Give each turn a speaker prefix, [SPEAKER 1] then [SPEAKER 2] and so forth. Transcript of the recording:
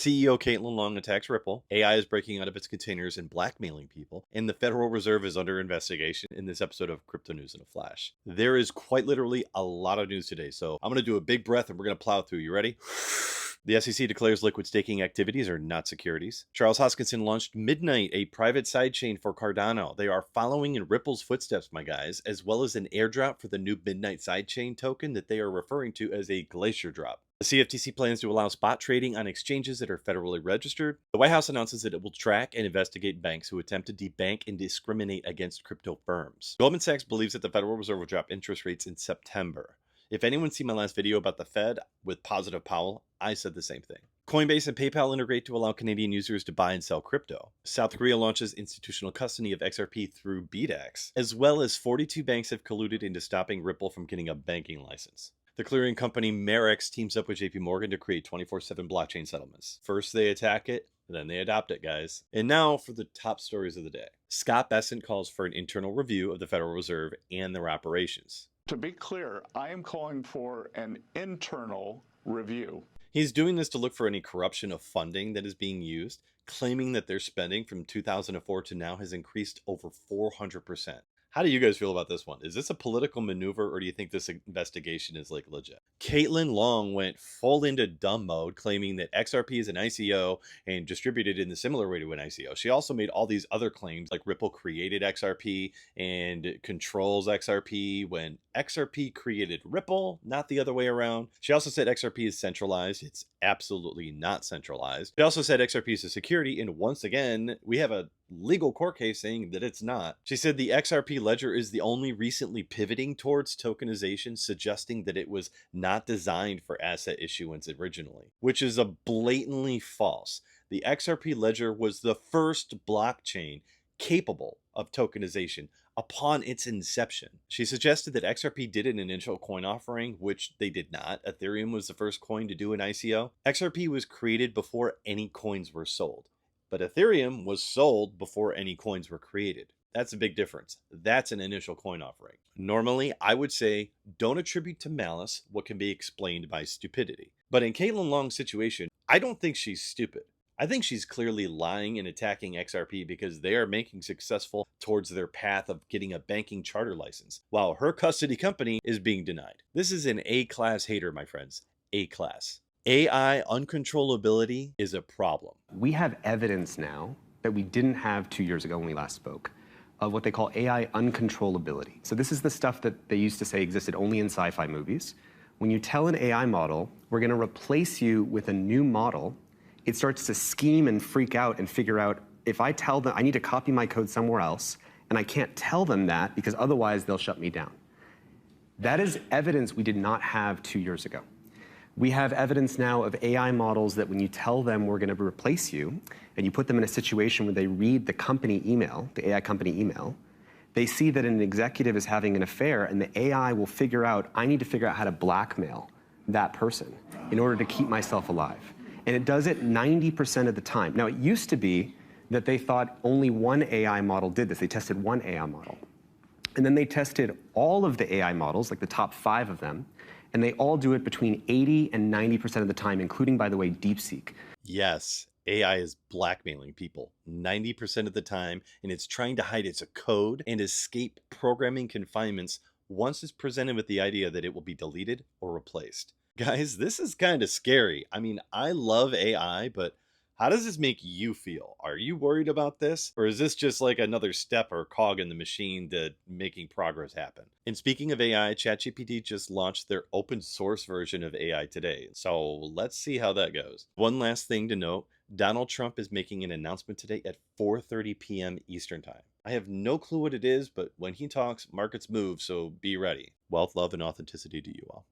[SPEAKER 1] CEO Caitlin Long attacks Ripple. AI is breaking out of its containers and blackmailing people. And the Federal Reserve is under investigation in this episode of Crypto News in a Flash. There is quite literally a lot of news today. So I'm going to do a big breath and we're going to plow through. You ready? The SEC declares liquid staking activities are not securities. Charles Hoskinson launched Midnight, a private sidechain for Cardano. They are following in Ripple's footsteps, my guys, as well as an airdrop for the new Midnight sidechain token that they are referring to as a Glacier drop. The CFTC plans to allow spot trading on exchanges that are federally registered. The White House announces that it will track and investigate banks who attempt to debank and discriminate against crypto firms. Goldman Sachs believes that the Federal Reserve will drop interest rates in September. If anyone's seen my last video about the Fed with Positive Powell, I said the same thing. Coinbase and PayPal integrate to allow Canadian users to buy and sell crypto. South Korea launches institutional custody of XRP through BDAX, as well as 42 banks have colluded into stopping Ripple from getting a banking license. The clearing company Marex teams up with JP Morgan to create 24/7 blockchain settlements. First they attack it, then they adopt it, guys. And now for the top stories of the day. Scott Bessent calls for an internal review of the Federal Reserve and their operations.
[SPEAKER 2] To be clear, I am calling for an internal review.
[SPEAKER 1] He's doing this to look for any corruption of funding that is being used, claiming that their spending from 2004 to now has increased over 400%. How do you guys feel about this one? Is this a political maneuver, or do you think this investigation is like legit? Caitlin Long went full into dumb mode, claiming that XRP is an ICO and distributed in a similar way to an ICO. She also made all these other claims, like Ripple created XRP and controls XRP when XRP created Ripple, not the other way around. She also said XRP is centralized. It's absolutely not centralized. She also said XRP is a security, and once again, we have a legal court case saying that it's not. She said the XRP ledger is the only recently pivoting towards tokenization, suggesting that it was not designed for asset issuance originally, which is a blatantly false. The XRP ledger was the first blockchain capable of tokenization upon its inception. She suggested that XRP did an initial coin offering, which they did not. Ethereum was the first coin to do an ICO. XRP was created before any coins were sold, but Ethereum was sold before any coins were created. That's a big difference. That's an initial coin offering. Normally, I would say don't attribute to malice what can be explained by stupidity. But in Caitlin Long's situation, I don't think she's stupid. I think she's clearly lying and attacking XRP because they are making successful towards their path of getting a banking charter license, while her custody company is being denied. This is an A-class hater, my friends. A-class. AI uncontrollability is a problem.
[SPEAKER 3] We have evidence now that we didn't have 2 years ago when we last spoke of what they call AI uncontrollability. So this is the stuff that they used to say existed only in sci-fi movies. When you tell an AI model, we're going to replace you with a new model, it starts to scheme and freak out and figure out, if I tell them I need to copy my code somewhere else, and I can't tell them that because otherwise they'll shut me down. That is evidence we did not have 2 years ago. We have evidence now of AI models that when you tell them we're going to replace you, and you put them in a situation where they read the company email, the AI company email, they see that an executive is having an affair, and the AI will figure out, I need to figure out how to blackmail that person in order to keep myself alive. And it does it 90% of the time. Now, it used to be that they thought only one AI model did this. They tested one AI model. And then they tested all of the AI models, like the top 5 of them, and they all do it between 80 and 90% of the time, including, by the way, DeepSeek.
[SPEAKER 1] Yes, AI is blackmailing people 90% of the time, and it's trying to hide its code and escape programming confinements once it's presented with the idea that it will be deleted or replaced. Guys, this is kind of scary. I mean, I love AI, but how does this make you feel? Are you worried about this? Or is this just like another step or cog in the machine to making progress happen? And speaking of AI, ChatGPT just launched their open source version of AI today. So let's see how that goes. One last thing to note, Donald Trump is making an announcement today at 4:30 p.m. Eastern Time. I have no clue what it is, but when he talks, markets move, so be ready. Wealth, love, and authenticity to you all.